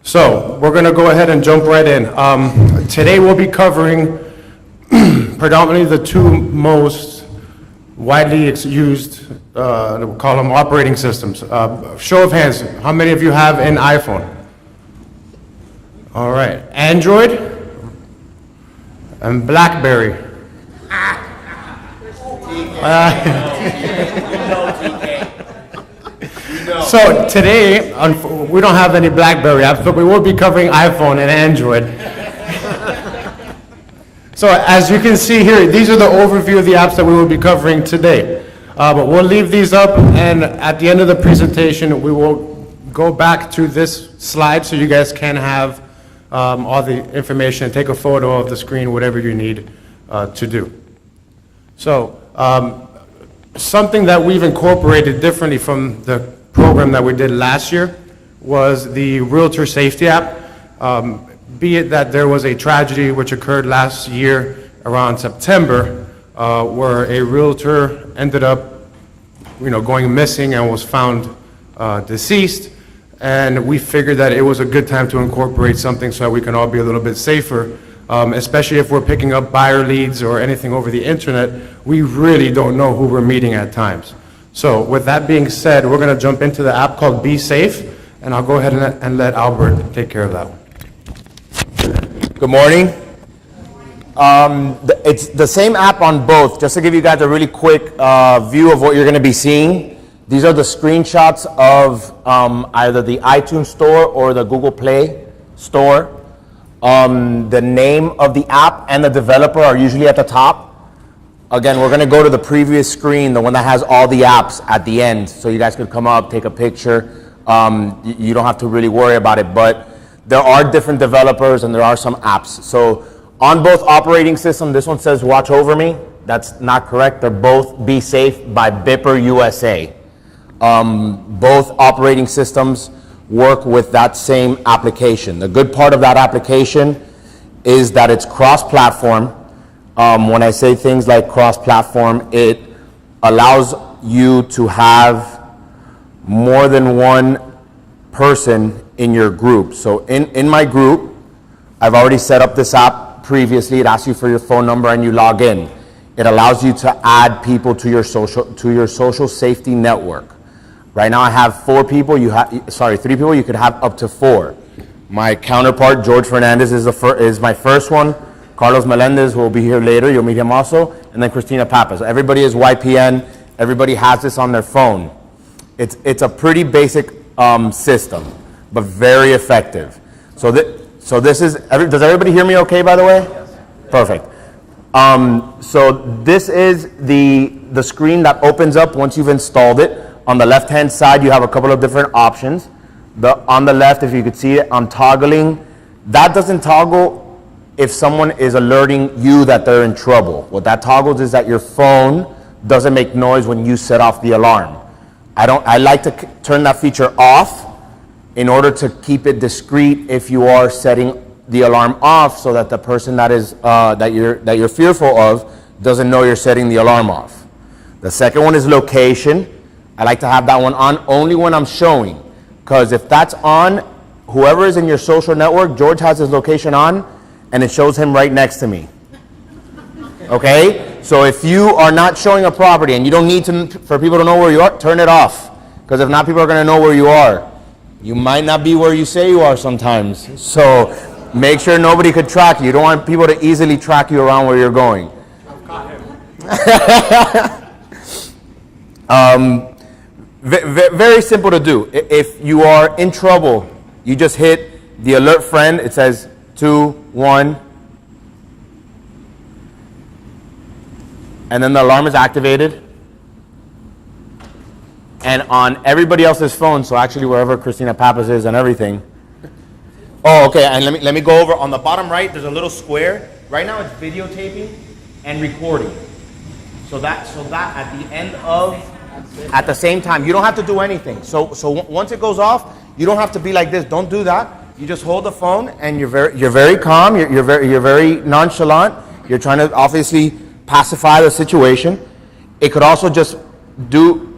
So we're going to go ahead and jump right in. Today we'll be covering predominantly the two most widely used, we'll call them operating systems. Show of hands, how many of you have an iPhone? All right, Android and BlackBerry. So today, we don't have any BlackBerry apps, but we will be covering iPhone and Android. So as you can see here, these are the overview of the apps that we will be covering today. But we'll leave these up, and at the end of the presentation, we will go back to this slide so you guys can have all the information, take a photo of the screen, whatever you need to do. So something that we've incorporated differently from the program that we did last year was the Realtor Safety app. Be it that there was a tragedy which occurred last year around September, where a realtor ended up, going missing and was found deceased, and we figured that it was a good time to incorporate something so that we can all be a little bit safer, especially if we're picking up buyer leads or anything over the internet. We really don't know who we're meeting at times. So with that being said, we're going to jump into the app called Be Safe, and I'll go ahead and let Albert take care of that one. Good morning. It's the same app on both. Just to give you guys a really quick view of what you're going to be seeing. These are the screenshots of either the iTunes Store or the Google Play Store. The name of the app and the developer are usually at the top. Again, we're going to go to the previous screen, the one that has all the apps at the end, so you guys could come up, take a picture. You don't have to really worry about it, but there are different developers and there are some apps. So on both operating systems, this one says Watch Over Me. That's not correct. They're both Be Safe by Bipper USA. Both operating systems work with that same application. The good part of that application is that it's cross-platform. When I say things like cross-platform, it allows you to have more than one person in your group. So in my group, I've already set up this app previously. It asks you for your phone number and you log in. It allows you to add people to your social safety network. Right now I have 3 people. You could have up to 4. My counterpart, Jorge Fernandez, is my first one. Carlos Melendez, who will be here later, you'll meet him also, and then Christina Pappas. Everybody is YPN. Everybody has this on their phone. It's a pretty basic system, but very effective. So this is, does everybody hear me okay, by the way? Yes. Perfect. So this is the screen that opens up once you've installed it. On the left-hand side, you have a couple of different options. On the left, if you could see it, on toggling, that doesn't toggle if someone is alerting you that they're in trouble. What that toggles is that your phone doesn't make noise when you set off the alarm. I like to turn that feature off in order to keep it discreet if you are setting the alarm off, so that the person that you're fearful of doesn't know you're setting the alarm off. The second one is location. I like to have that one on only when I'm showing, because if that's on, whoever is in your social network, George has his location on, and it shows him right next to me. Okay? So if you are not showing a property and you don't need for people to know where you are, turn it off. Because if not, people are going to know where you are. You might not be where you say you are sometimes. So make sure nobody could track you. You don't want people to easily track you around where you're going. Very simple to do. If you are in trouble, you just hit the alert friend. It says 2, 1, and then the alarm is activated. And on everybody else's phone, so actually wherever Christina Pappas is and everything. Oh, okay, and let me go over. On the bottom right, there's a little square. Right now it's videotaping and recording. So that at the end of, at the same time, you don't have to do anything. So once it goes off, you don't have to be like this. Don't do that. You just hold the phone and you're very calm. You're very nonchalant. You're trying to obviously pacify the situation. It could also just do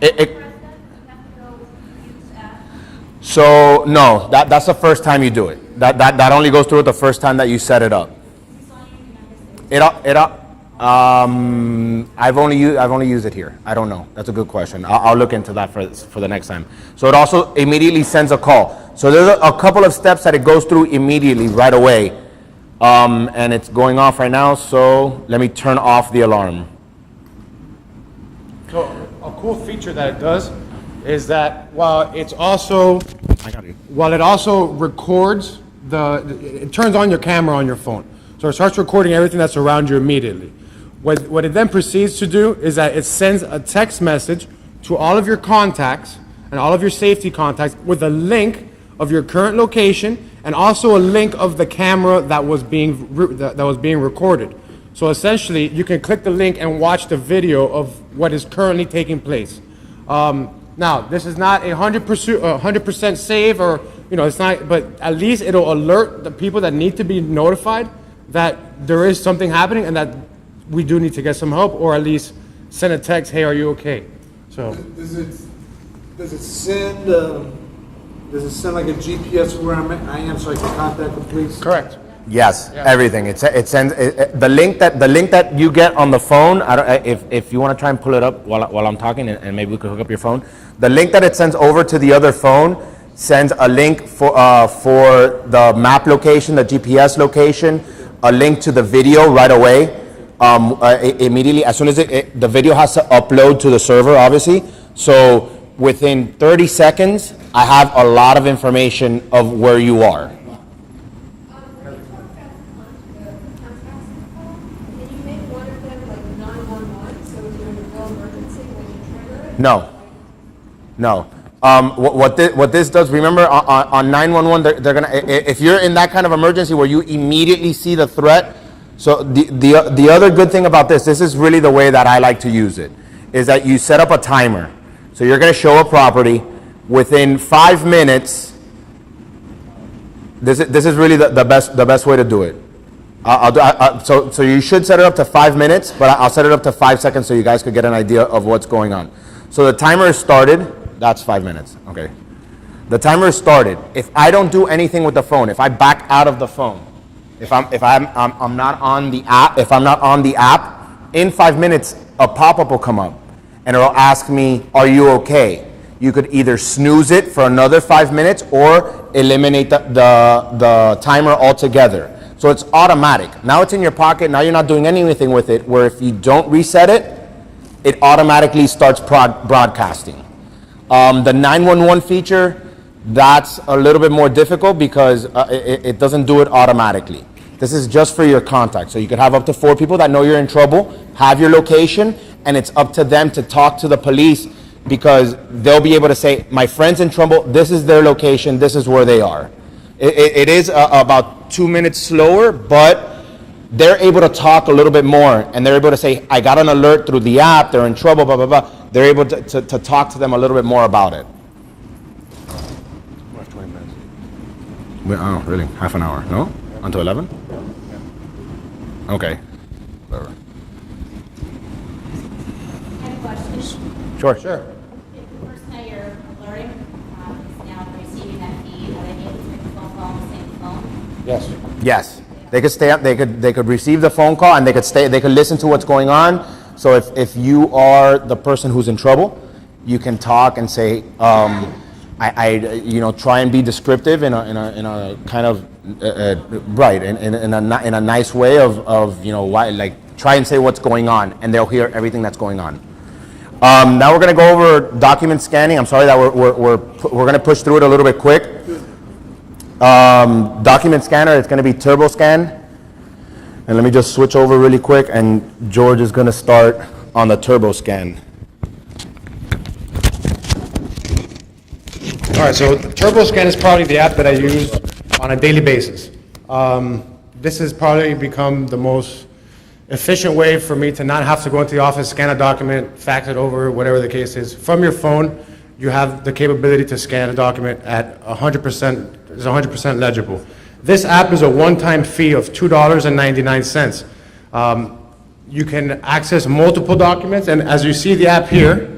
it. So no, that's the first time you do it. That only goes through it the first time that you set it up. I've only used it here. I don't know. That's a good question. I'll look into that for the next time. So it also immediately sends a call. So there's a couple of steps that it goes through immediately right away. And it's going off right now. So let me turn off the alarm. So a cool feature that it does is that while it also records it turns on your camera on your phone. So it starts recording everything that's around you immediately. What it then proceeds to do is that it sends a text message to all of your contacts and all of your safety contacts with a link of your current location and also a link of the camera that was being recorded. So essentially, you can click the link and watch the video of what is currently taking place. Now, this is not 100% safe, or it's not, but at least it'll alert the people that need to be notified that there is something happening and that we do need to get some help, or at least send a text, hey, are you okay? So does it send like a GPS where I am so I can contact the police? correct. Yes, everything. It sends the link that you get on the phone. If you want to try and pull it up while I'm talking, and maybe we could hook up your phone. The link that it sends over to the other phone sends a link for the map location, the GPS location, a link to the video right away. Immediately, as soon as the video has to upload to the server, obviously. So within 30 seconds, I have a lot of information of where you are. No. What this does, remember on 911, they're gonna, if you're in that kind of emergency where you immediately see the threat. So the other good thing about this is really the way that I like to use it, is that you set up a timer. So you're gonna show a property within 5 minutes. This is really the best way to do it. So you should set it up to 5 minutes, but I'll set it up to 5 seconds so you guys could get an idea of what's going on. So the timer is started. That's 5 minutes. Okay. The timer is started. If I don't do anything with the phone, if I back out of the phone, if I'm not on the app, in 5 minutes a pop-up will come up and it'll ask me, "Are you okay?" You could either snooze it for another 5 minutes or eliminate the timer altogether. So it's automatic. Now it's in your pocket. Now you're not doing anything with it, where if you don't reset it, it automatically starts broadcasting. The 911 feature, that's a little bit more difficult because it doesn't do it automatically. This is just for your contact. So you could have up to 4 people that know you're in trouble, have your location, and it's up to them to talk to the police, because they'll be able to say, my friend's in trouble, this is their location, this is where they are. It is about 2 minutes slower, but they're able to talk a little bit more, and they're able to say, I got an alert through the app, they're in trouble, blah, blah, blah. They're able to talk to them a little bit more about it. We have 20 minutes. Oh, really? Half an hour? No? Until 11? Okay. Whatever. I have a question. Sure. If the person that you're alerting is now receiving that feed, are they able to make a phone call on the same phone? Yes. Yes. They could stay up. They could receive the phone call, and they could listen to what's going on. So if you are the person who's in trouble, you can talk and say, try and be descriptive in a kind of right in a nice way of why, like, try and say what's going on, and they'll hear everything that's going on. Now we're going to go over document scanning. I'm sorry that we're going to push through it a little bit quick. Document scanner, it's going to be turbo scan. And let me just switch over really quick, and George is going to start on the turbo scan. All right, so TurboScan is probably the app that I use on a daily basis. This has probably become the most efficient way for me to not have to go into the office, scan a document, fax it over, whatever the case is. From your phone, you have the capability to scan a document at 100%, it's 100% legible. This app is a one-time fee of $2.99. You can access multiple documents, and as you see the app here,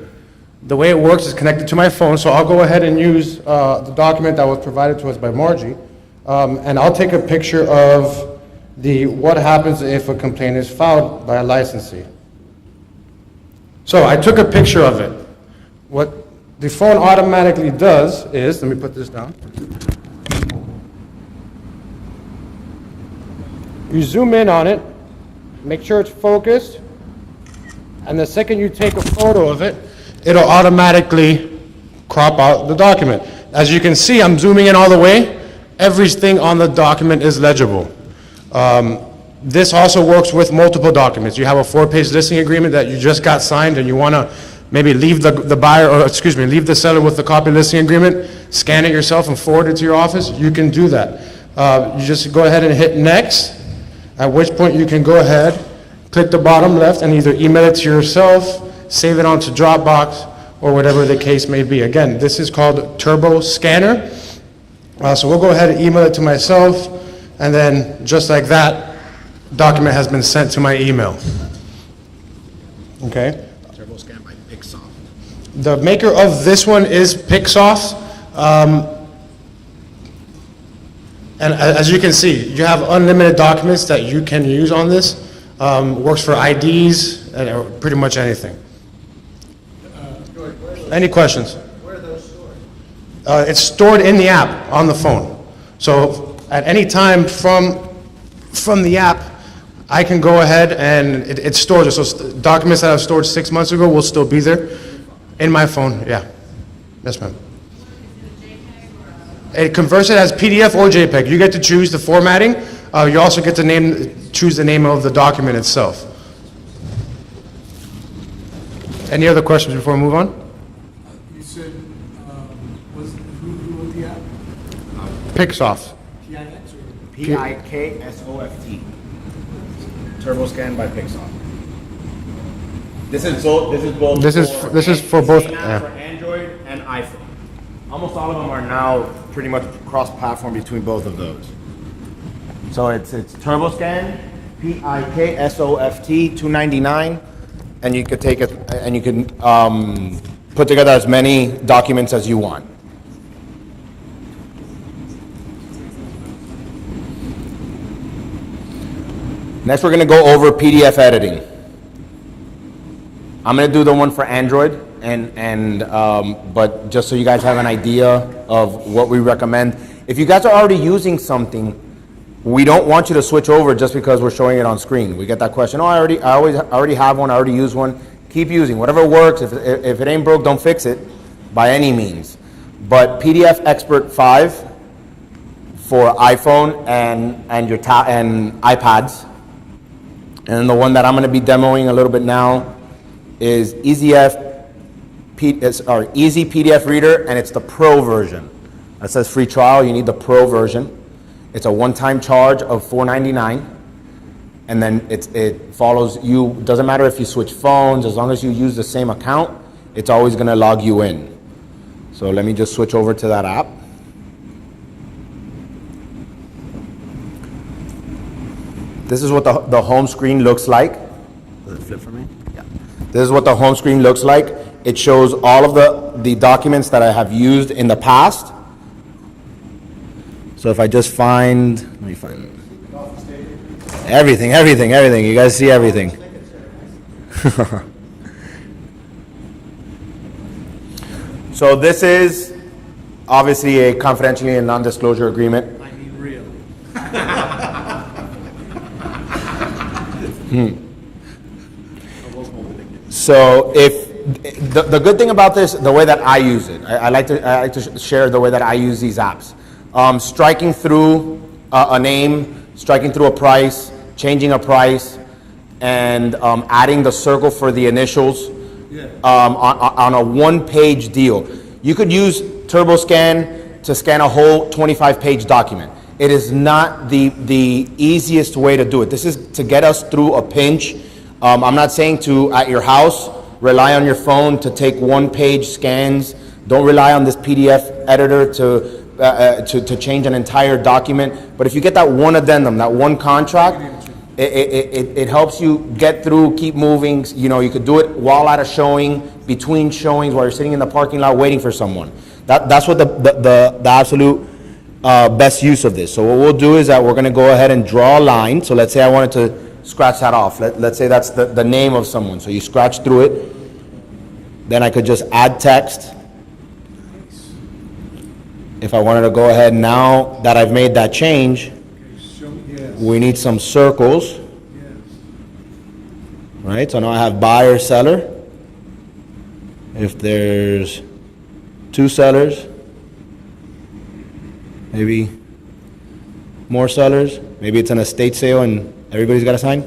The way it works is connected to my phone, so I'll go ahead and use the document that was provided to us by Margie, and I'll take a picture of what happens if a complaint is filed by a licensee. So I took a picture of it. What the phone automatically does is, let me put this down. You zoom in on it, make sure it's focused, and the second you take a photo of it, it'll automatically crop out the document. As you can see, I'm zooming in all the way. Everything on the document is legible. This also works with multiple documents. You have a 4-page listing agreement that you just got signed and you want to maybe leave the buyer, or excuse me, leave the seller with the copy listing agreement, scan it yourself and forward it to your office, you can do that. You just go ahead and hit next, at which point you can go ahead, click the bottom left and either email it to yourself, save it onto Dropbox, or whatever the case may be. Again, this is called Turbo Scanner. So we'll go ahead and email it to myself, and then just like that, document has been sent to my email. Okay? Turbo Scan by Pixoft. The maker of this one is Pixoft. And as you can see, you have unlimited documents that you can use on this. Works for IDs and pretty much anything. Any questions? Where are those stored? It's stored in the app on the phone. So at any time from the app, I can go ahead and it stores it. So documents that I've stored 6 months ago will still be there in my phone. Yeah. Yes, ma'am. It converts it as PDF or JPEG. You get to choose the formatting. You also get to choose the name of the document itself. Any other questions before we move on? You said, who wrote the app? Pixoft. PIX or? Pixoft. Turbo Scan by Pixoft. This is both. This is for both. For Yeah. Android and iPhone. Almost all of them are now pretty much cross-platform between both of those. So it's Turbo Scan, Pixoft, $299, and you could take it and you can put together as many documents as you want. Next, we're going to go over PDF editing. I'm going to do the one for Android, but just so you guys have an idea of what we recommend. If you guys are already using something, we don't want you to switch over just because we're showing it on screen. We get that question. Oh, I already have one. I already use one. Keep using whatever works. If it ain't broke, don't fix it by any means. But PDF Expert 5 for iPhone and iPads. And the one that I'm going to be demoing a little bit now is Easy PDF Reader, and it's the Pro version. It says free trial. You need the Pro version. It's a one-time charge of $4.99, and then it follows you. Doesn't matter if you switch phones, as long as you use the same account, it's always going to log you in. So let me just switch over to that app. This is what the home screen looks like. Does it flip for me? Yeah. This is what the home screen looks like. It shows all of the documents that I have used in the past. So if I just let me find everything. You guys see everything. So this is obviously a confidentiality and non-disclosure agreement. I mean, real. So if the good thing about this, the way that I use it, I like to share the way that I use these apps. Striking through a name, striking through a price, changing a price, and adding the circle for the initials on a one-page deal. You could use TurboScan to scan a whole 25-page document. It is not the easiest way to do it. This is to get us through a pinch. I'm not saying to, at your house, rely on your phone to take one-page scans. Don't rely on this PDF editor to change an entire document. But if you get that one addendum, that one contract, it helps you get through, keep moving. You know, you could do it while at a showing, between showings, while you're sitting in the parking lot waiting for someone. That's what the absolute best use of this. So what we'll do is that we're gonna go ahead and draw a line. So let's say I wanted to scratch that off. Let's say that's the name of someone. So you scratch through it. Then I could just add text. If I wanted to go ahead now that I've made that change, we need some circles. Right, so now I have buyer, seller. If there's two sellers, maybe more sellers, maybe it's an estate sale and everybody's got to sign.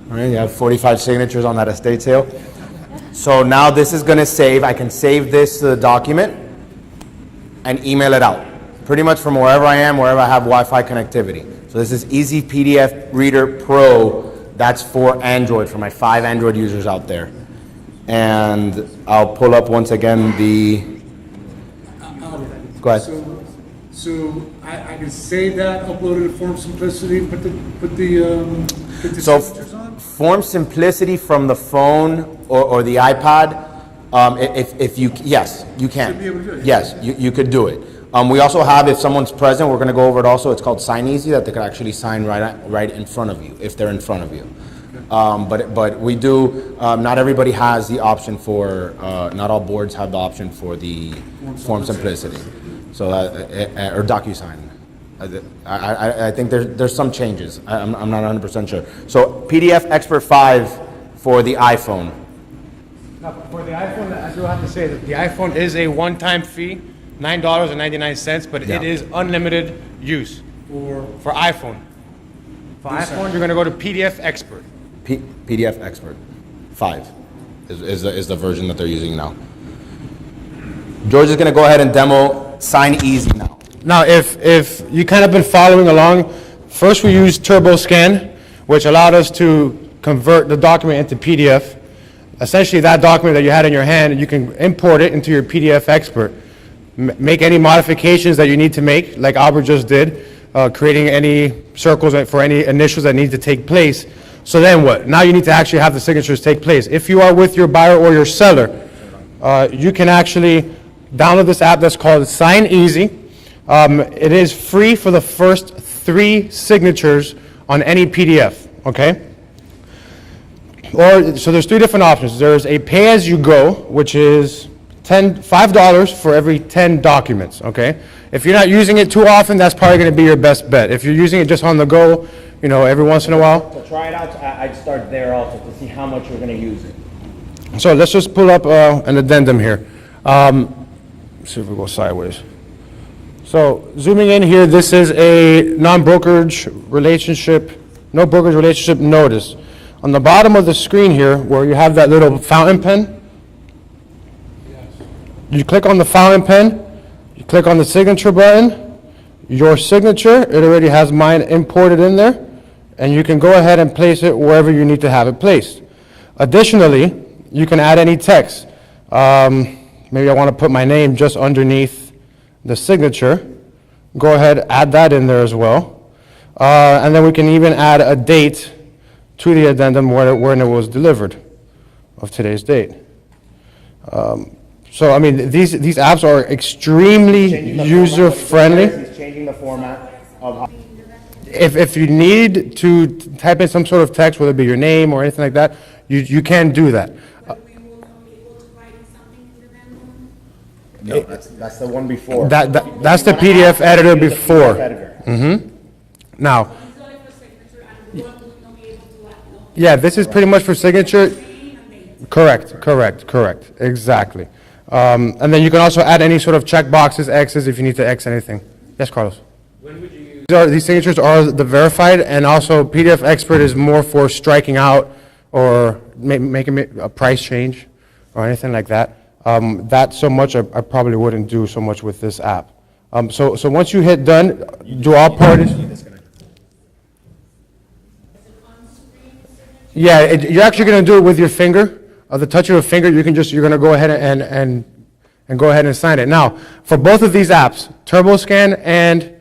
All right, you have 45 signatures on that estate sale. So now this is going to save. I can save this document and email it out. Pretty much from wherever I am, wherever I have Wi-Fi connectivity. So this is Easy PDF Reader Pro. That's for Android, for my 5 Android users out there. And I'll pull up once again the, go ahead. So I can save that, upload it to Form Simplicity, put the So signatures on? Form Simplicity from the phone or the iPad, if you, yes, you can. Should be able to do it. Yes, you could do it. We also have, if someone's present, we're gonna go over it also, it's called Sign Easy, that they could actually sign right in front of you, if they're in front of you. But we do, not everybody has the option for, not all boards have the option for the Form Simplicity. So that, or DocuSign. I think there's some changes. I'm not 100% sure. So PDF Expert 5 for the iPhone. Now, for the iPhone, I do have to say that the iPhone is a one-time fee, $9.99, but Yeah. it is unlimited use for iPhone. For iPhone, you're gonna go to PDF Expert. PDF Expert 5 is the version that they're using now. George is gonna go ahead and demo Sign Easy now. Now, if you kind of been following along, first we used TurboScan, which allowed us to convert the document into PDF. Essentially, that document that you had in your hand, you can import it into your PDF Expert. Make any modifications that you need to make, like Albert just did, creating any circles for any initials that need to take place. So then what? Now you need to actually have the signatures take place. If you are with your buyer or your seller, you can actually download this app that's called Sign Easy. It is free for the first 3 signatures on any PDF, okay? So there's 3 different options. There's a pay-as-you-go, which is $5 for every 10 documents, okay? If you're not using it too often, that's probably gonna be your best bet. If you're using it just on the go, you know, every once in a while. To try it out, I'd start there also to see how much you're gonna use it. So let's just pull up an addendum here. See if we go sideways. So zooming in here, this is a non-brokerage relationship, no brokerage relationship notice. On the bottom of the screen here, where you have that little fountain pen, you click on the fountain pen, you click on the signature button, your signature, it already has mine imported in there, and you can go ahead and place it wherever you need to have it placed. Additionally, you can add any text. Maybe I want to put my name just underneath the signature. Go ahead, add that in there as well. And then we can even add a date to the addendum when it was delivered of today's date. So, I mean, these apps are extremely user-friendly. He's changing the format of. If you need to type in some sort of text, whether it be your name or anything like that, you can do that. No, that's the one before. That's the PDF editor before. Now, yeah, this is pretty much for signature. Correct, exactly. And then you can also add any sort of check boxes, X's, if you need to X anything. Yes, Carlos? When would you use? These signatures are the verified, and also PDF Expert is more for striking out or making a price change or anything like that. That so much I probably wouldn't do so much with this app. So once you hit done, do all parties. Yeah, you're actually going to do it with your finger. The touch of a finger, you're going to go ahead and go ahead and sign it. Now, for both of these apps, TurboScan and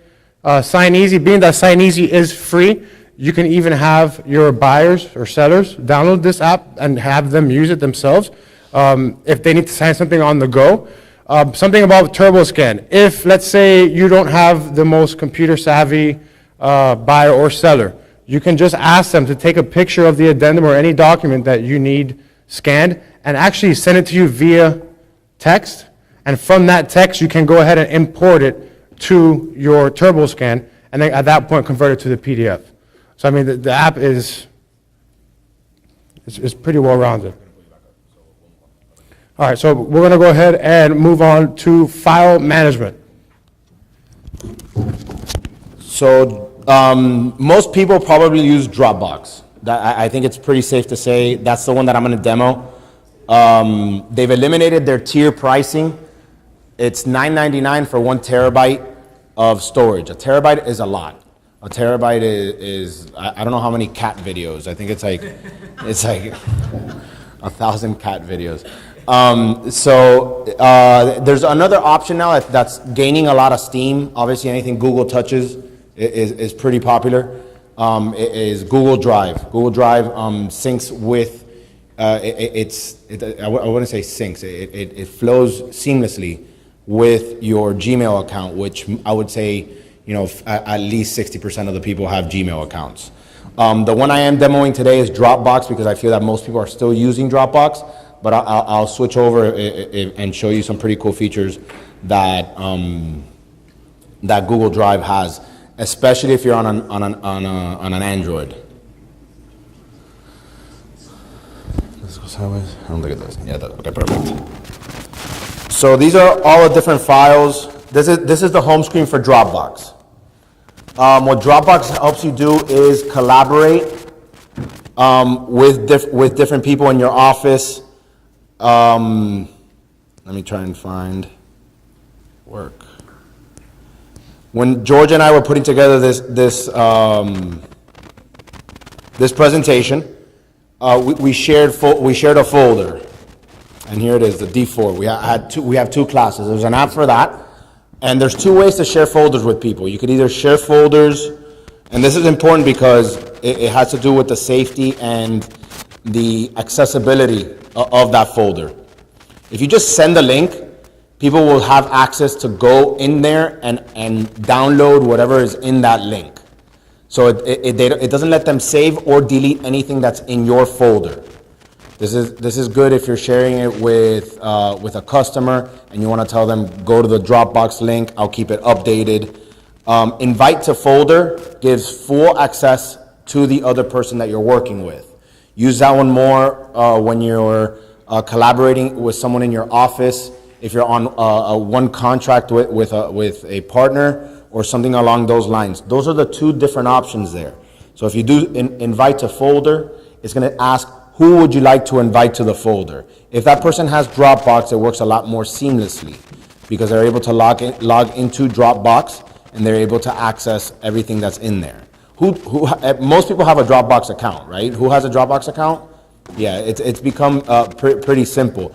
Sign Easy, being that Sign Easy is free, You can even have your buyers or sellers download this app and have them use it themselves if they need to sign something on the go. Something about TurboScan. If, let's say, you don't have the most computer savvy buyer or seller, you can just ask them to take a picture of the addendum or any document that you need scanned and actually send it to you via text. And from that text, you can go ahead and import it to your TurboScan, and then at that point, convert it to the PDF. So, I mean, the app is pretty well-rounded. All right, so we're going to go ahead and move on to file management. So most people probably use Dropbox. I think it's pretty safe to say that's the one that I'm going to demo. They've eliminated their tier pricing. It's $9.99 for 1 terabyte of storage. A terabyte is a lot. A terabyte is I don't know how many cat videos. I think it's like 1,000 cat videos. There's another option now that's gaining a lot of steam. Obviously, anything Google touches is pretty popular. It is Google Drive. Google Drive syncs with, I wouldn't say syncs, it flows seamlessly with your Gmail account, which I would say, at least 60% of the people have Gmail accounts. The one I am demoing today is Dropbox because I feel that most people are still using Dropbox. But I'll switch over and show you some pretty cool features that that Google Drive has, especially if you're on an Android. Let's go sideways. I don't look at this. Yeah, okay, perfect. So these are all the different files. This is the home screen for Dropbox. What Dropbox helps you do is collaborate with different people in your office. Let me try and find work. When George and I were putting together this presentation, we shared a folder, and here it is, the D4. We have two classes. There's an app for that, and there's 2 ways to share folders with people. You could either share folders, and this is important because it has to do with the safety and the accessibility of that folder. If you just send the link, people will have access to go in there and download whatever is in that link. So it doesn't let them save or delete anything that's in your folder. This is good if you're sharing it with a customer and you want to tell them, go to the Dropbox link, I'll keep it updated. Invite to folder gives full access to the other person that you're working with. Use that one more when you're collaborating with someone in your office, if you're on one contract with a partner or something along those lines. Those are the 2 different options there. So if you do invite to folder, it's going to ask, who would you like to invite to the folder? If that person has Dropbox, it works a lot more seamlessly because they're able to log into Dropbox and they're able to access everything that's in there. Most people have a Dropbox account, right? Who has a Dropbox account? Yeah, it's become pretty simple.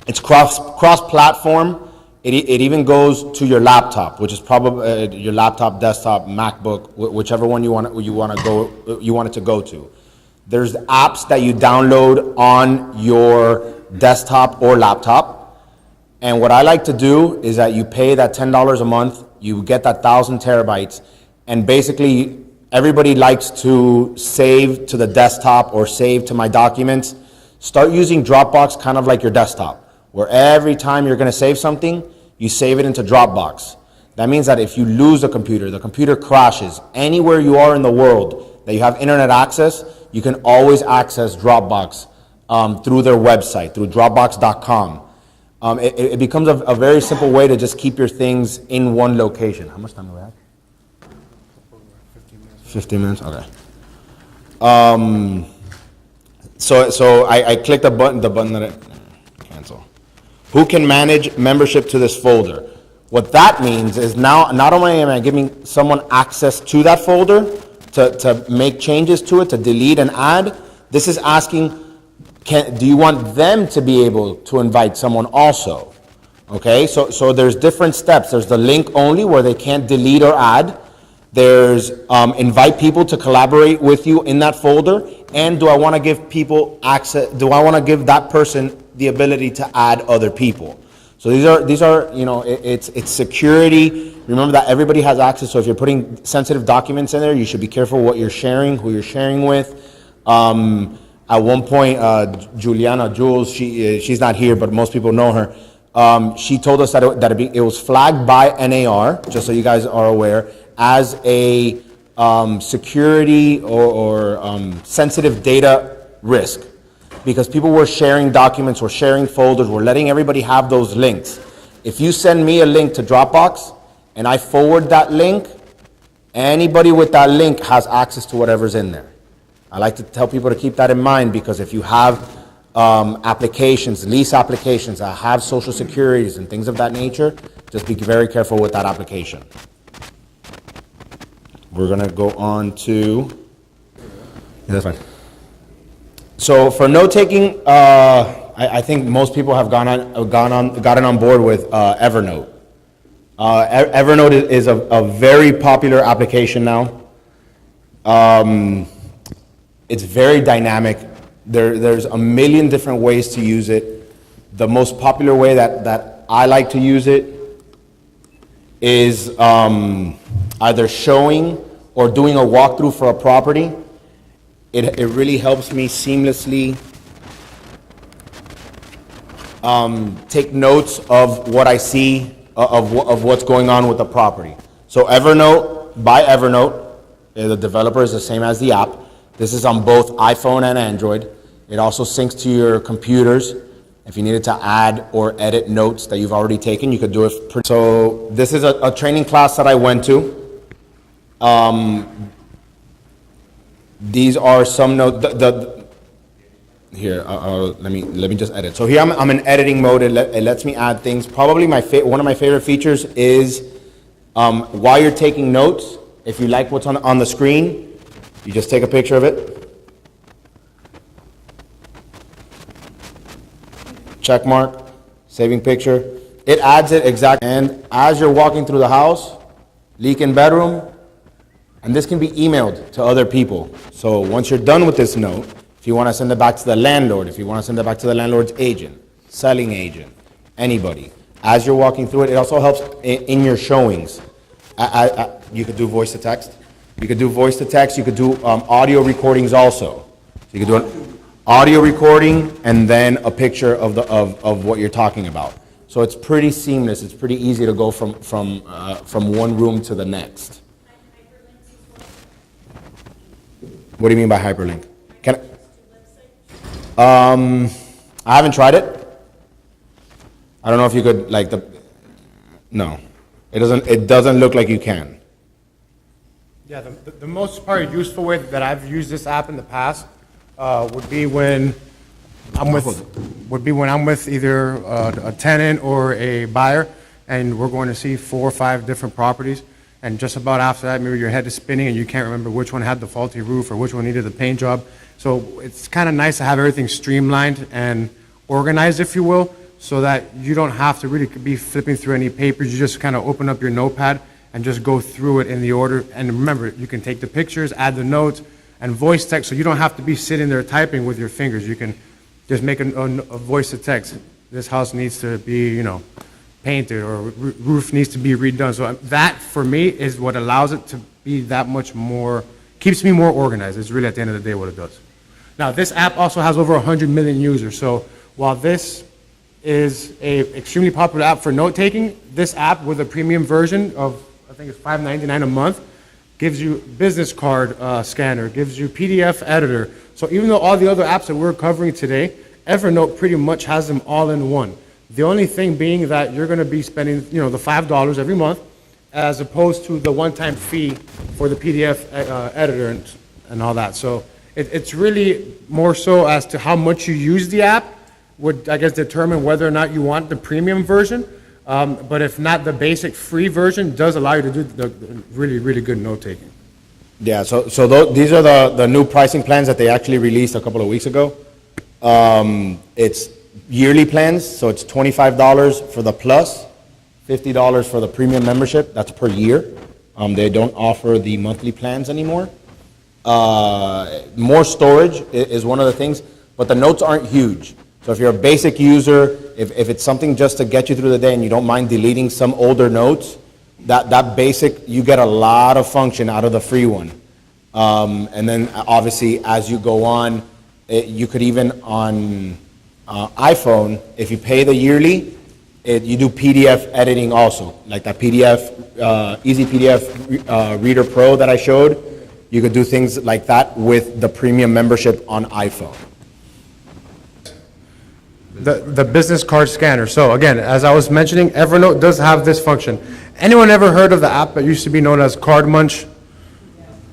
It's cross-platform. It even goes to your laptop, which is probably your laptop, desktop, MacBook, whichever one you want it to go to. There's apps that you download on your desktop or laptop. And what I like to do is that you pay that $10 a month, you get that 1,000 terabytes, and basically everybody likes to save to the desktop or save to my documents. Start using Dropbox kind of like your desktop, where every time you're going to save something, you save it into Dropbox. That means that if you lose the computer crashes, anywhere you are in the world that you have internet access, you can always access Dropbox through their website, through Dropbox.com. It becomes a very simple way to just keep your things in one location. How much time do we have? 15 minutes? Okay. So I clicked the button that cancel. Who can manage membership to this folder? What that means is now not only am I giving someone access to that folder to make changes to it, to delete and add, this is asking, do you want them to be able to invite someone also? Okay, so there's different steps. There's the link only where they can't delete or add. There's invite people to collaborate with you in that folder, and do I want to give people access? Do I want to give that person the ability to add other people? So these are it's security. Remember that everybody has access. So if you're putting sensitive documents in there, you should be careful what you're sharing, who you're sharing with. At one point, Jules, she's not here, but most people know her. She told us that it was flagged by NAR, just so you guys are aware, as a security or sensitive data risk, because people were sharing documents, were sharing folders, were letting everybody have those links. If you send me a link to Dropbox and I forward that link, anybody with that link has access to whatever's in there. I like to tell people to keep that in mind, because if you have applications, lease applications that have social securities and things of that nature, just be very careful with that application. We're gonna go on to, yeah, that's fine. So for note taking, I think most people have gotten on board with Evernote. Evernote is a very popular application now. It's very dynamic. There's a million different ways to use it. The most popular way that I like to use it is either showing or doing a walkthrough for a property. It really helps me seamlessly take notes of what I see, of what's going on with the property. So Evernote, by Evernote, the developer is the same as the app. This is on both iPhone and Android. It also syncs to your computers. If you needed to add or edit notes that you've already taken, you could do it. So this is a training class that I went to. These are some notes. Here, let me just edit. So here I'm in editing mode. It lets me add things. Probably one of my favorite features is while you're taking notes, if you like what's on the screen, you just take a picture of it. Check mark, saving picture. It adds it exactly. And as you're walking through the house, leak in bedroom, and this can be emailed to other people. So once you're done with this note, if you want to send it back to the landlord, if you want to send it back to the landlord's agent, selling agent, anybody, as you're walking through it, it also helps in your showings. You could do voice to text. You could do voice to text. You could do audio recordings also. So you could do an audio recording and then a picture of what you're talking about. So it's pretty seamless. It's pretty easy to go from one room to the next. What do you mean by hyperlink? I haven't tried it. I don't know if you could no, it doesn't look like you can. Yeah, the most probably useful way that I've used this app in the past would be when I'm with either a tenant or a buyer, and we're going to see 4 or 5 different properties, and just about after that, maybe your head is spinning and you can't remember which one had the faulty roof or which one needed the paint job. So it's kind of nice to have everything streamlined and organized, if you will, so that you don't have to really be flipping through any papers. You just kind of open up your notepad and just go through it in the order. And remember, you can take the pictures, add the notes, and voice text, so you don't have to be sitting there typing with your fingers. You can just make a voice to text. This house needs to be, painted, or roof needs to be redone. So that, for me, is what allows it to be that much more, keeps me more organized. It's really, at the end of the day, what it does. Now, this app also has over 100 million users. So while this is a extremely popular app for note-taking, this app with a premium version of, I think it's $5.99 a month, gives you business card scanner, gives you PDF editor. So even though all the other apps that we're covering today, Evernote pretty much has them all in one. The only thing being that you're going to be spending, the $5 every month, as opposed to the one-time fee for the PDF editor and all that. So it's really more so as to how much you use the app would, I guess, determine whether or not you want the premium version. But if not, the basic free version does allow you to do the really, really good note-taking. Yeah, so these are the new pricing plans that they actually released a couple of weeks ago. It's yearly plans, so it's $25 for the plus, $50 for the premium membership. That's per year. They don't offer the monthly plans anymore. More storage is one of the things, but the notes aren't huge. So if you're a basic user, if it's something just to get you through the day and you don't mind deleting some older notes, that basic, you get a lot of function out of the free one. And then obviously as you go on, you could even on iPhone, if you pay the yearly, you do PDF editing also, like that PDF, Easy PDF Reader Pro that I showed. You could do things like that with the premium membership on iPhone. The business card scanner. So again, as I was mentioning, Evernote does have this function. Anyone ever heard of the app that used to be known as Card Munch?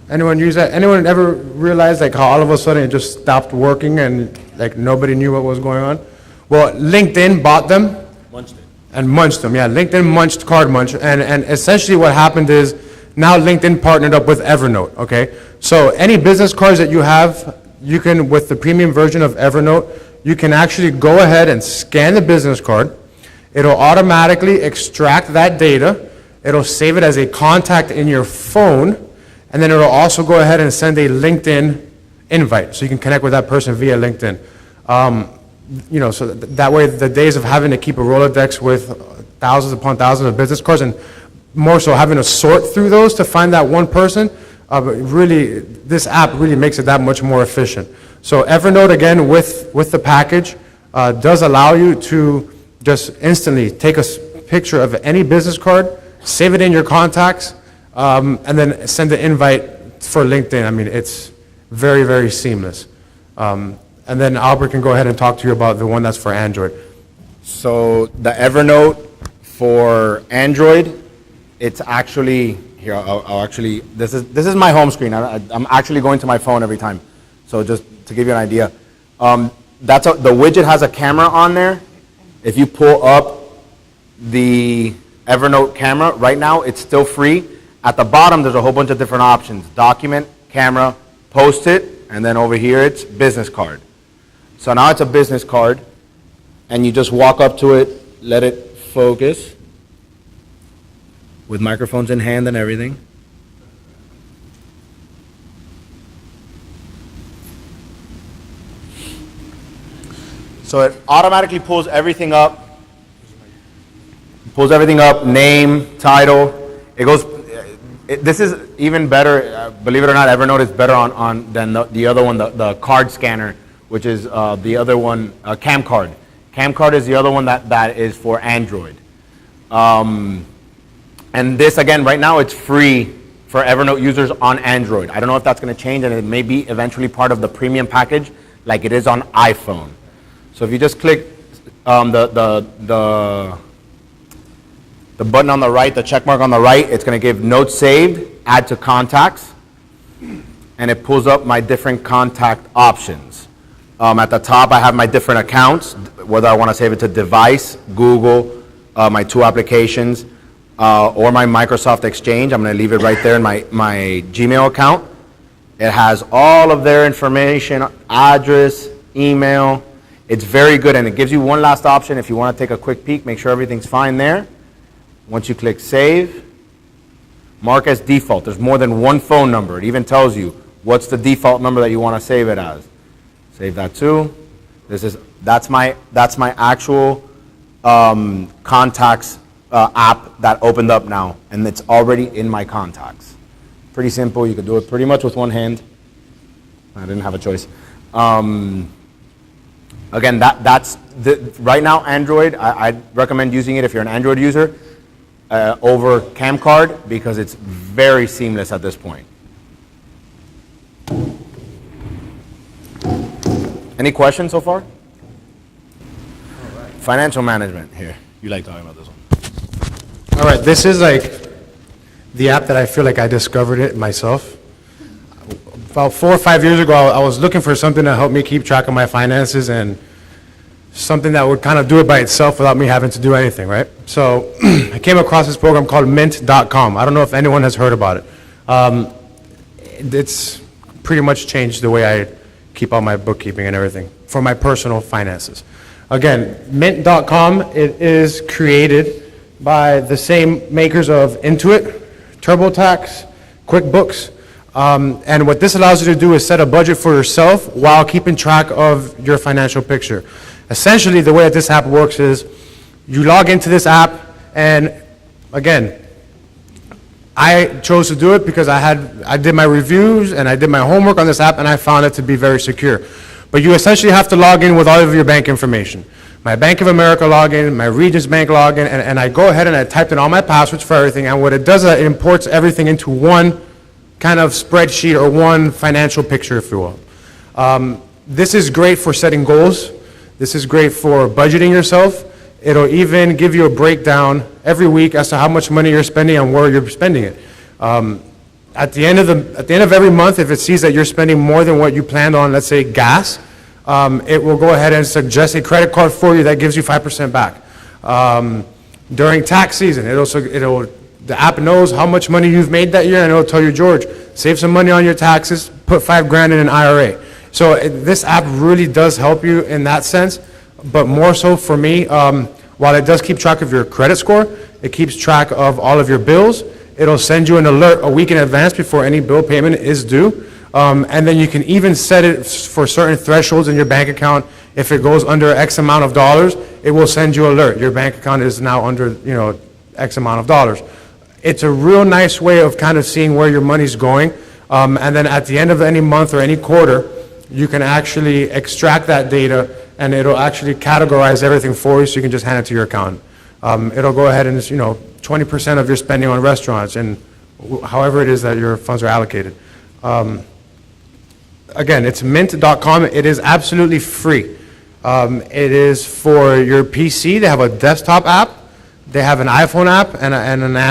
Anyone use that? Anyone ever realized like how all of a sudden it just stopped working and like nobody knew what was going on? Well, LinkedIn bought them. Munched it. And munched them, yeah. LinkedIn munched Card Munch, and essentially what happened is now LinkedIn partnered up with Evernote, okay? So any business cards that you have, you can, with the premium version of Evernote, you can actually go ahead and scan the business card. It'll automatically extract that data. It'll save it as a contact in your phone, and then it'll also go ahead and send a LinkedIn invite, so you can connect with that person via LinkedIn. So that way the days of having to keep a Rolodex with thousands upon thousands of business cards and more so having to sort through those to find that one person, really, this app really makes it that much more efficient. So Evernote, again, with the package, does allow you to just instantly take a picture of any business card, save it in your contacts, and then send an invite for LinkedIn. I mean, it's very, very seamless. And then Albert can go ahead and talk to you about the one that's for Android. So the Evernote for Android, it's actually, here, I'll actually, this is my home screen. I'm actually going to my phone every time. So just to give you an idea, the widget has a camera on there. If you pull up the Evernote camera, right now it's still free. At the bottom, there's a whole bunch of different options. Document, camera, Post-it, and then over here it's business card. So now it's a business card, and you just walk up to it, let it focus, with microphones in hand and everything. So it automatically pulls everything up. Name, title. It goes. This is even better. Believe it or not, Evernote is better than the other one, the card scanner, which is the other one, CamCard. CamCard is the other one that is for Android. And this, again, right now it's free for Evernote users on Android. I don't know if that's going to change, and it may be eventually part of the premium package like it is on iPhone. So if you just click the button on the right, the check mark on the right, it's going to give notes saved, add to contacts, and it pulls up my different contact options. At the top, I have my different accounts, whether I want to save it to device, Google, my 2 applications, or my Microsoft Exchange. I'm going to leave it right there in my Gmail account. It has all of their information, address, email. It's very good, and it gives you one last option if you want to take a quick peek, make sure everything's fine there. Once you click save, mark as default. There's more than one phone number. It even tells you what's the default number that you want to save it as. Save that too. That's my actual contacts app that opened up now, and it's already in my contacts. Pretty simple. You could do it pretty much with one hand. I didn't have a choice. Again, that's right now Android. I'd recommend using it if you're an Android user over CamCard because it's very seamless at this point. Any questions so far? Financial management. Here, you like talking about this one. All right, this is like the app that I feel like I discovered it myself. About 4 or 5 years ago, I was looking for something to help me keep track of my finances and something that would kind of do it by itself without me having to do anything, right? So I came across this program called Mint.com. I don't know if anyone has heard about it. It's pretty much changed the way I keep all my bookkeeping and everything for my personal finances. Again, Mint.com, it is created by the same makers of Intuit, TurboTax, QuickBooks. And what this allows you to do is set a budget for yourself while keeping track of your financial picture. Essentially, the way that this app works is you log into this app, and again, I chose to do it because I did my reviews and I did my homework on this app, and I found it to be very secure. But you essentially have to log in with all of your bank information. My Bank of America login, my Regions Bank login, and I go ahead and I typed in all my passwords for everything, and what it does is it imports everything into one kind of spreadsheet or one financial picture, if you will. This is great for setting goals. This is great for budgeting yourself. It'll even give you a breakdown every week as to how much money you're spending and where you're spending it. At the end of every month, if it sees that you're spending more than what you planned on, let's say gas, it will go ahead and suggest a credit card for you that gives you 5% back. During tax season, the app knows how much money you've made that year, and it'll tell you, George, save some money on your taxes, put $5,000 in an IRA. So this app really does help you in that sense, but more so for me, while it does keep track of your credit score, it keeps track of all of your bills. It'll send you an alert a week in advance before any bill payment is due. And then you can even set it for certain thresholds in your bank account. If it goes under X amount of dollars, it will send you an alert. Your bank account is now under, X amount of dollars. It's a real nice way of kind of seeing where your money's going. And then at the end of any month or any quarter, you can actually extract that data, and it'll actually categorize everything for you, so you can just hand it to your accountant. It'll go ahead and, 20% of your spending on restaurants, and however it is that your funds are allocated. Again, it's mint.com. It is absolutely free. It is for your PC. They have a desktop app. They have an iPhone app and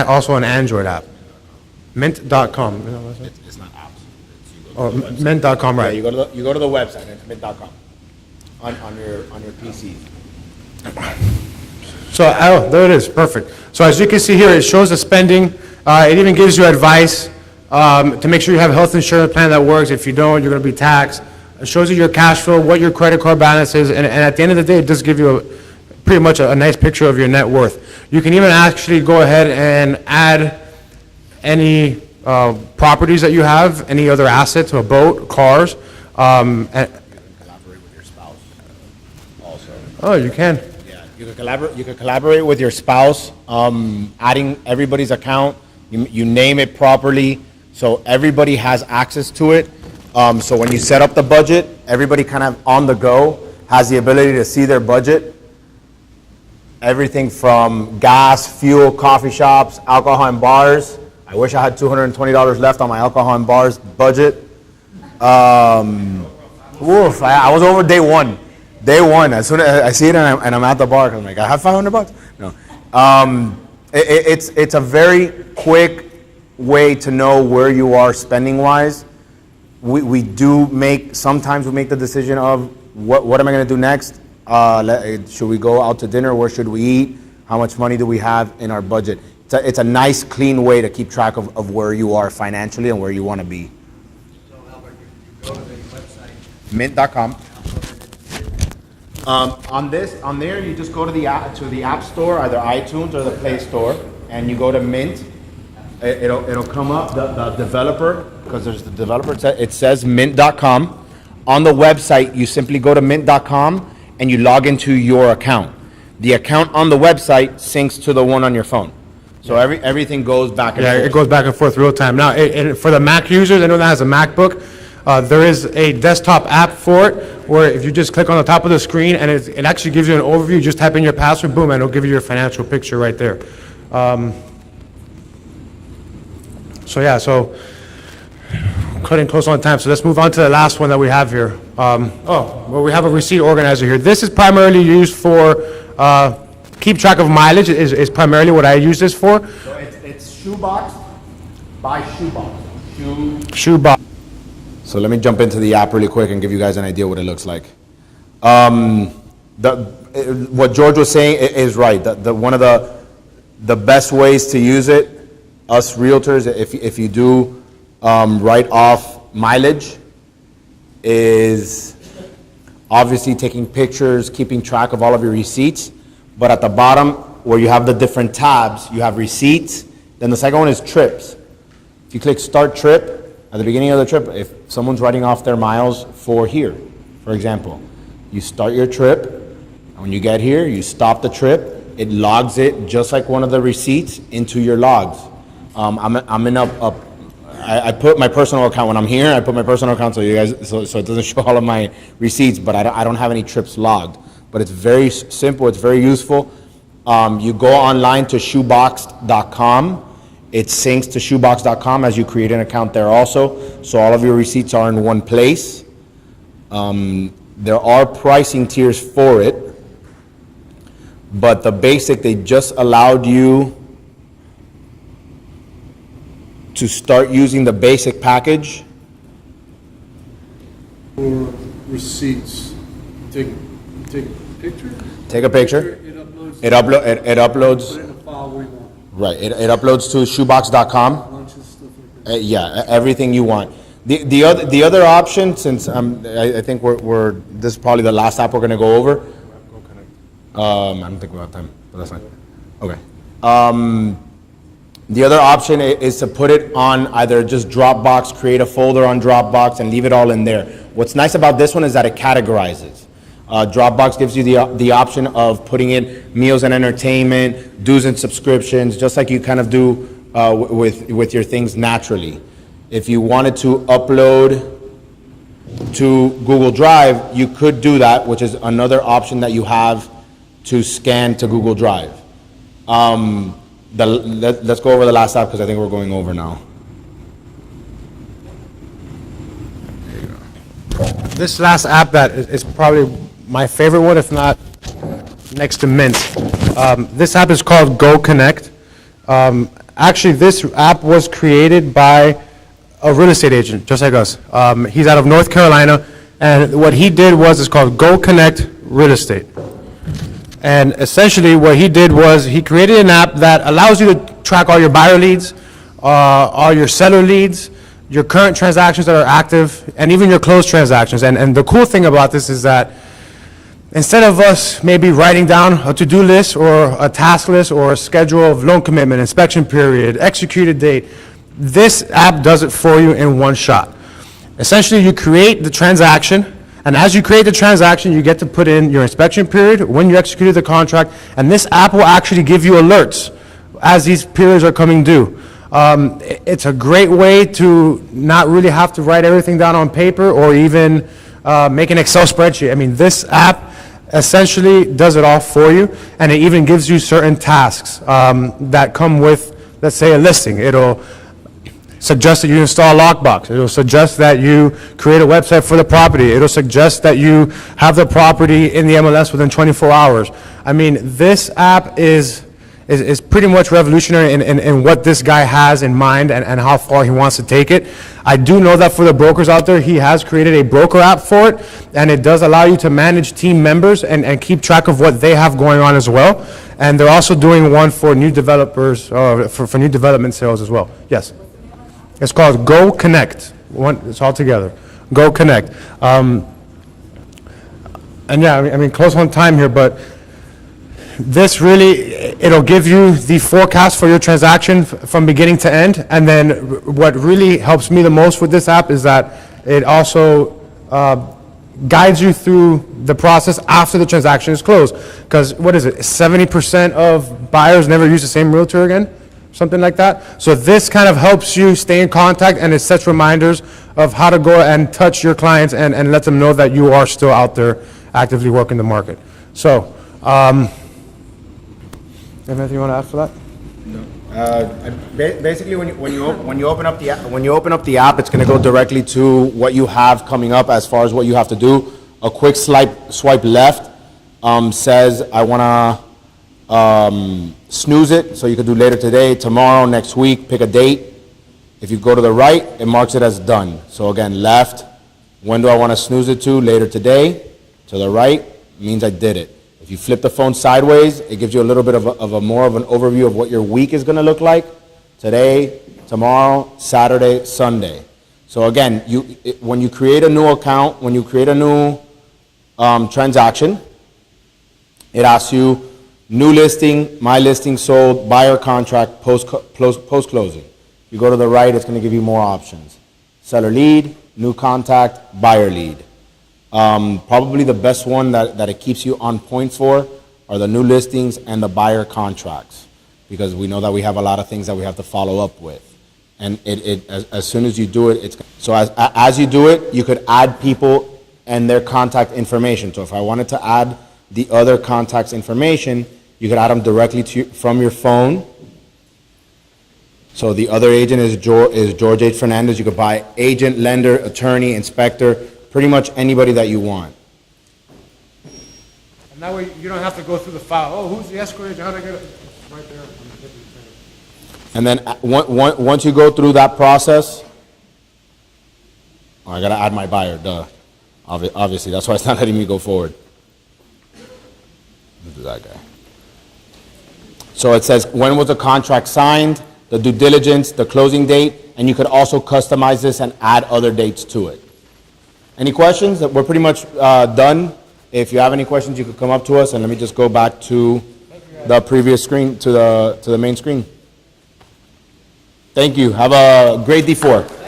also an Android app. Mint.com. It's not apps. Oh, mint.com, right. Yeah, you go to the website, it's mint.com, on your PC. So, there it is, perfect. So as you can see here, it shows the spending. It even gives you advice to make sure you have a health insurance plan that works. If you don't, you're going to be taxed. It shows you your cash flow, what your credit card balance is, and at the end of the day, it does give you pretty much a nice picture of your net worth. You can even actually go ahead and add any properties that you have, any other assets, a boat, cars. Collaborate with your spouse also. Oh, you can. Yeah, you can collaborate with your spouse, adding everybody's account. You name it properly, so everybody has access to it. So when you set up the budget, everybody kind of on the go has the ability to see their budget. Everything from gas, fuel, coffee shops, alcohol and bars. I wish I had $220 left on my alcohol and bars budget. I was over day one. Day one, as soon as I see it and I'm at the bar, I'm like, I have $500. No. It's a very quick way to know where you are spending wise. Sometimes we make the decision of what am I going to do next? Should we go out to dinner? Where should we eat? How much money do we have in our budget? It's a nice, clean way to keep track of where you are financially and where you want to be. So Albert, you go to the website. Mint.com. On there, you just go to the app store, either iTunes or the Play Store, and you go to Mint. It'll come up the developer, because there's the developer. It says Mint.com. On the website, you simply go to Mint.com and you log into your account. The account on the website syncs to the one on your phone. So everything goes back and forth. Yeah, it goes back and forth real time. Now, for the Mac users, anyone that has a MacBook, there is a desktop app for it, where if you just click on the top of the screen, and it actually gives you an overview. You just type in your password, boom, and it'll give you your financial picture right there. So cutting close on time, so let's move on to the last one that we have here. We have a receipt organizer here. This is primarily used for keep track of mileage, is primarily what I use this for. So it's shoebox by shoebox. Shoebox. So let me jump into the app really quick and give you guys an idea what it looks like. What George was saying is right. One of the best ways to use it, us realtors, if you do write off mileage, is obviously taking pictures, keeping track of all of your receipts. But at the bottom, where you have the different tabs, you have receipts. Then the second one is trips. If you click start trip, at the beginning of the trip, if someone's writing off their miles for here, for example, you start your trip, and when you get here, you stop the trip, it logs it just like one of the receipts into your logs. I'm in I put my personal account when I'm here. I put my personal account so you guys so it doesn't show all of my receipts, but I don't have any trips logged. But it's very simple. It's very useful. You go online to shoebox.com. It syncs to shoebox.com as you create an account there also. So all of your receipts are in one place. There are pricing tiers for it, but the basic, they just allowed you to start using the basic package. For receipts, take a picture? Take a picture. It uploads. It uploads. Put it in a file we want. Right. It uploads to shoebox.com. Lunches, stuff like that. Yeah, everything you want. The other option, since I think this is probably the last app we're going to go over. I don't think we have time, but that's fine. Okay. The other option is to put it on either just Dropbox, create a folder on Dropbox, and leave it all in there. What's nice about this one is that it categorizes. Dropbox gives you the option of putting in meals and entertainment, dues and subscriptions, just like you kind of do with your things naturally. If you wanted to upload to Google Drive, you could do that, which is another option that you have to scan to Google Drive. Let's go over the last app because I think we're going over now. This last app that is probably my favorite one, if not next to Mint. This app is called Go Connect. Actually, this app was created by a real estate agent, just like us. He's out of North Carolina, and what he did was, it's called Go Connect Real Estate. And essentially what he did was he created an app that allows you to track all your buyer leads, all your seller leads, your current transactions that are active, and even your closed transactions. And the cool thing about this is that instead of us maybe writing down a to-do list or a task list or a schedule of loan commitment, inspection period, executed date, this app does it for you in one shot. Essentially, you create the transaction, and as you create the transaction, you get to put in your inspection period, when you executed the contract, and this app will actually give you alerts as these periods are coming due. It's a great way to not really have to write everything down on paper or even make an Excel spreadsheet. I mean, this app essentially does it all for you, and it even gives you certain tasks that come with, let's say, a listing. It'll suggest that you install a lockbox. It'll suggest that you create a website for the property. It'll suggest that you have the property in the MLS within 24 hours. I mean, this app is pretty much revolutionary in what this guy has in mind and how far he wants to take it. I do know that for the brokers out there, he has created a broker app for it, and it does allow you to manage team members and keep track of what they have going on as well. And they're also doing one for new developers, for new development sales as well. Yes. It's called Go Connect. It's all together. Go Connect. And yeah, I mean, close on time here, but this really, it'll give you the forecast for your transaction from beginning to end. And then what really helps me the most with this app is that it also guides you through the process after the transaction is closed. Because what is it? 70% of buyers never use the same realtor again? Something like that. So this kind of helps you stay in contact, and it sets reminders of how to go and touch your clients and let them know that you are still out there actively working the market. So, anything you want to add for that? Basically, when you open up the app, it's going to go directly to what you have coming up as far as what you have to do. A quick swipe left says I want to snooze it, so you could do later today, tomorrow, next week, pick a date. If you go to the right, it marks it as done. So again, left, when do I want to snooze it to? Later today. To the right means I did it. If you flip the phone sideways, it gives you a little bit of a more of an overview of what your week is going to look like. Today, tomorrow, Saturday, Sunday. So again, when you create a new account, when you create a new transaction, it asks you new listing, my listing sold, buyer contract, post closing. You go to the right, it's going to give you more options. Seller lead, new contact, buyer lead. Probably the best one that it keeps you on point for are the new listings and the buyer contracts, because we know that we have a lot of things that we have to follow up with. And as soon as you do it, so as you do it, you could add people and their contact information. So if I wanted to add the other contacts information, you could add them directly from your phone. So the other agent is George H. Fernandez. You could buy agent, lender, attorney, inspector, pretty much anybody that you want. And that way, you don't have to go through the file. Oh, who's the escrow agent? How do I get it? Right there. And then once you go through that process, I gotta add my buyer, duh. Obviously, that's why it's not letting me go forward. This is that guy. So it says, when was the contract signed, the due diligence, the closing date, and you could also customize this and add other dates to it. Any questions? We're pretty much done. If you have any questions, you could come up to us, and let me just go back to the previous screen, to the main screen. Thank you. Have a great D4.